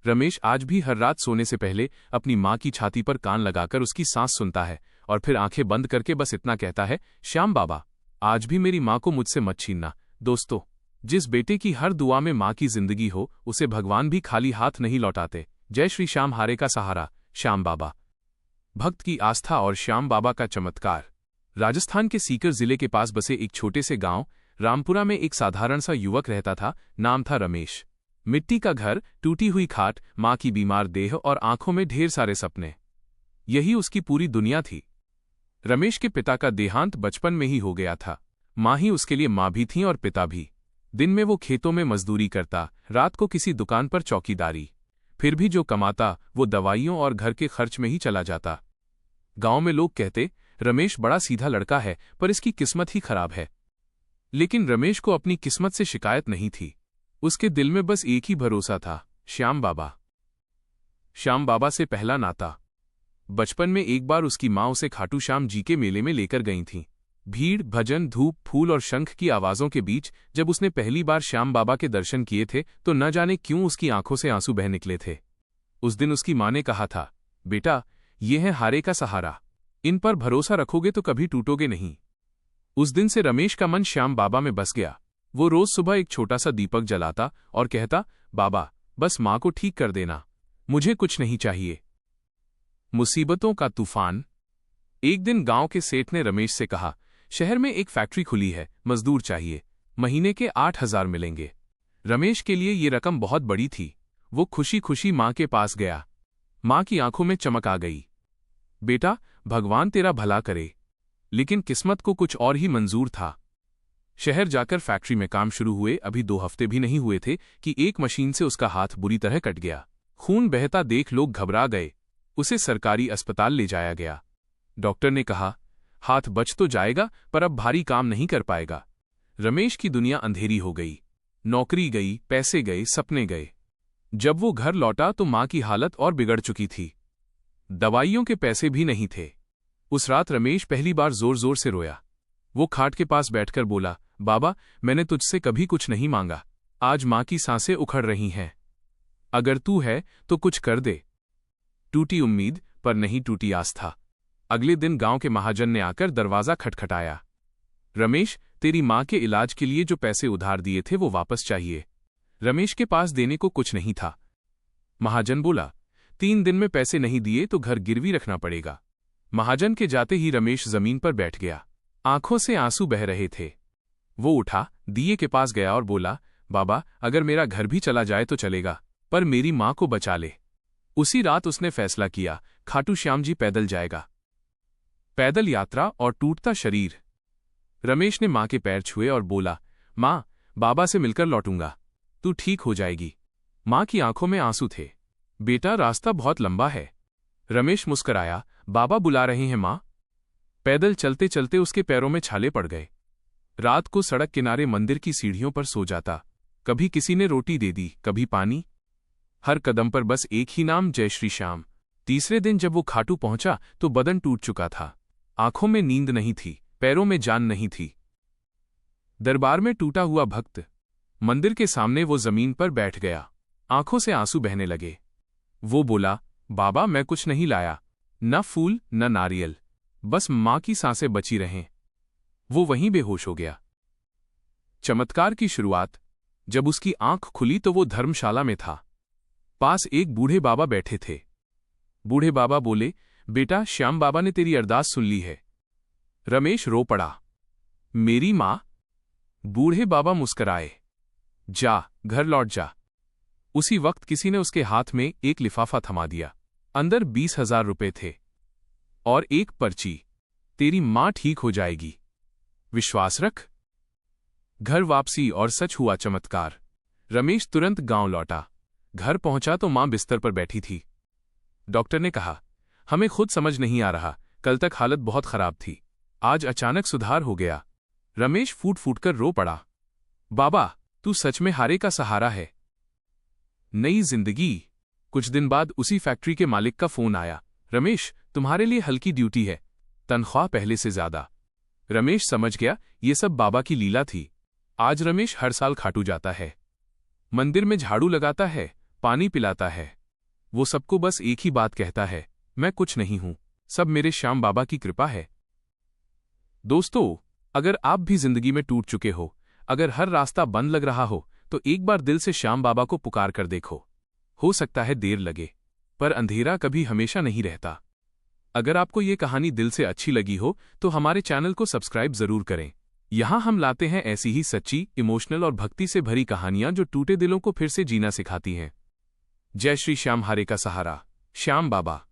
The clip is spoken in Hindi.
रमेश आज भी हर रात सोने से पहले अपनी माँ की छाती पर कान लगाकर उसकी सांस सुनता है और फिर आंखें बंद करके बस इतना कहता है, श्याम बाबा, आज भी मेरी माँ को मुझसे मत छीनना। दोस्तों, जिस बेटे की हर दुआ में माँ की जिंदगी हो, उसे भगवान भी खाली हाथ नहीं लौटाते। जय श्री श्याम, हारे का सहारा, श्याम बाबा। भक्त की आस्था और श्याम बाबा का चमत्कार। राजस्थान के सीकर जिले के पास बसे एक छोटे से गांव रामपुरा में एक साधारण सा युवक रहता था। नाम था रमेश। मिट्टी का घर, टूटी हुई खाट, माँ की बीमार देह और आंखों में ढेर सारे सपने, यही उसकी पूरी दुनिया थी। रमेश के पिता का देहांत बचपन में ही हो गया था। माँ ही उसके लिए माँ भी थी और पिता भी। दिन में वो खेतों में मजदूरी करता, रात को किसी दुकान पर चौकीदारी। फिर भी जो कमाता वो दवाइयों और घर के खर्च में ही चला जाता। गांव में लोग कहते, रमेश बड़ा सीधा लड़का है, पर इसकी किस्मत ही खराब है। लेकिन रमेश को अपनी किस्मत से शिकायत नहीं थी। उसके दिल में बस एक ही भरोसा था, श्याम बाबा। श्याम बाबा से पहला नाता। बचपन में एक बार उसकी माँ उसे खाटू श्याम जी के मेले में लेकर गई थी। भीड़, भजन, धूप, फूल और शंख की आवाजों के बीच जब उसने पहली बार श्याम बाबा के दर्शन किए थे तो न जाने क्यों उसकी आंखों से आंसू बह निकले थे। उस दिन उसकी माँ ने कहा था, बेटा, ये है हारे का सहारा, इन पर भरोसा रखोगे तो कभी टूटोगे नहीं। उस दिन से रमेश का मन श्याम बाबा में बस गया। वो रोज सुबह एक छोटा सा दीपक जलाता और कहता, बाबा, बस माँ को ठीक कर देना, मुझे कुछ नहीं चाहिए। मुसीबतों का तूफान। एक दिन गांव के सेठ ने रमेश से कहा, शहर में एक फैक्ट्री खुली है, मजदूर चाहिए, महीने के 8,000 मिलेंगे। रमेश के लिए ये रकम बहुत बड़ी थी। वो खुशी खुशी माँ के पास गया। माँ की आंखों में चमक आ गई। बेटा, भगवान तेरा भला करे। लेकिन किस्मत को कुछ और ही मंजूर था। शहर जाकर फैक्ट्री में काम शुरू हुए अभी 2 हफ्ते भी नहीं हुए थे कि एक मशीन से उसका हाथ बुरी तरह कट गया। खून बहता देख लोग घबरा गए। उसे सरकारी अस्पताल ले जाया गया। डॉक्टर ने कहा, हाथ बच तो जाएगा, पर अब भारी काम नहीं कर पाएगा। रमेश की दुनिया अंधेरी हो गई। नौकरी गई, पैसे गए, सपने गए। जब वो घर लौटा तो माँ की हालत और बिगड़ चुकी थी। दवाइयों के पैसे भी नहीं थे। उस रात रमेश पहली बार जोर जोर से रोया। वो खाट के पास बैठकर बोला, बाबा, मैंने तुझसे कभी कुछ नहीं मांगा। आज माँ की सांसें उखड़ रही हैं। अगर तू है तो कुछ कर दे। टूटी उम्मीद, पर नहीं टूटी आस्था। अगले दिन गांव के महाजन ने आकर दरवाजा खटखटाया। रमेश, तेरी माँ के इलाज के लिए जो पैसे उधार दिए थे वो वापस चाहिए। रमेश के पास देने को कुछ नहीं था। महाजन बोला, 3 दिन में पैसे नहीं दिए तो घर गिरवी रखना पड़ेगा। महाजन के जाते ही रमेश जमीन पर बैठ गया। आंखों से आंसू बह रहे थे। वो उठा, दिए के पास गया और बोला, बाबा, अगर मेरा घर भी चला जाए तो चलेगा, पर मेरी माँ को बचा ले। उसी रात उसने फैसला किया, खाटू श्याम जी पैदल जाएगा। पैदल यात्रा और टूटता शरीर। रमेश ने माँ के पैर छुए और बोला, माँ, बाबा से मिलकर लौटूंगा, तू ठीक हो जाएगी। माँ की आंखों में आंसू थे। बेटा, रास्ता बहुत लंबा है। रमेश मुस्कराया, बाबा बुला रहे हैं माँ। पैदल चलते चलते उसके पैरों में छाले पड़ गए। रात को सड़क किनारे मंदिर की सीढ़ियों पर सो जाता। कभी किसी ने रोटी दे दी, कभी पानी। हर कदम पर बस एक ही नाम, जय श्री श्याम। तीसरे दिन जब वो खाटू पहुंचा तो बदन टूट चुका था। आंखों में नींद नहीं थी, पैरों में जान नहीं थी। दरबार में टूटा हुआ भक्त। मंदिर के सामने वो जमीन पर बैठ गया। आंखों से आंसू बहने लगे। वो बोला, बाबा, मैं कुछ नहीं लाया, न फूल न नारियल, बस माँ की सांसें बची रहें। वो वहीं बेहोश हो गया। चमत्कार की शुरुआत। जब उसकी आंख खुली तो वो धर्मशाला में था। पास एक बूढ़े बाबा बैठे थे। बूढ़े बाबा बोले, बेटा, श्याम बाबा ने तेरी अरदास सुन ली है। रमेश रो पड़ा। मेरी माँ? बूढ़े बाबा मुस्कराए। जा, घर लौट जा। उसी वक्त किसी ने उसके हाथ में एक लिफाफा थमा दिया। अंदर 20,000 रुपए थे और एक पर्ची, तेरी माँ ठीक हो जाएगी, विश्वास रख। घर वापसी और सच हुआ चमत्कार। रमेश तुरंत गांव लौटा। घर पहुंचा तो मां बिस्तर पर बैठी थी। डॉक्टर ने कहा, हमें खुद समझ नहीं आ रहा, कल तक हालत बहुत खराब थी, आज अचानक सुधार हो गया। रमेश फूट फूट कर रो पड़ा। बाबा, तू सच में हारे का सहारा है। नई जिंदगी। कुछ दिन बाद उसी फैक्ट्री के मालिक का फोन आया, रमेश, तुम्हारे लिए हल्की ड्यूटी है, तनख्वाह पहले से ज्यादा। रमेश समझ गया ये सब बाबा की लीला थी। आज रमेश हर साल खाटू जाता है, मंदिर में झाड़ू लगाता है, पानी पिलाता है, वो सबको बस एक ही बात कहता है, मैं कुछ नहीं हूं, सब मेरे श्याम बाबा की कृपा है। दोस्तों, अगर आप भी जिंदगी में टूट चुके हो, अगर हर रास्ता बंद लग रहा हो, तो एक बार दिल से श्याम बाबा को पुकार कर देखो। हो सकता है देर लगे, पर अंधेरा कभी हमेशा नहीं रहता। अगर आपको ये कहानी दिल से अच्छी लगी हो तो हमारे चैनल को सब्सक्राइब जरूर करें। यहाँ हम लाते हैं ऐसी ही सच्ची, इमोशनल और भक्ति से भरी कहानियां जो टूटे दिलों को फिर से जीना सिखाती हैं। जय श्री श्याम, हारे का सहारा, श्याम बाबा।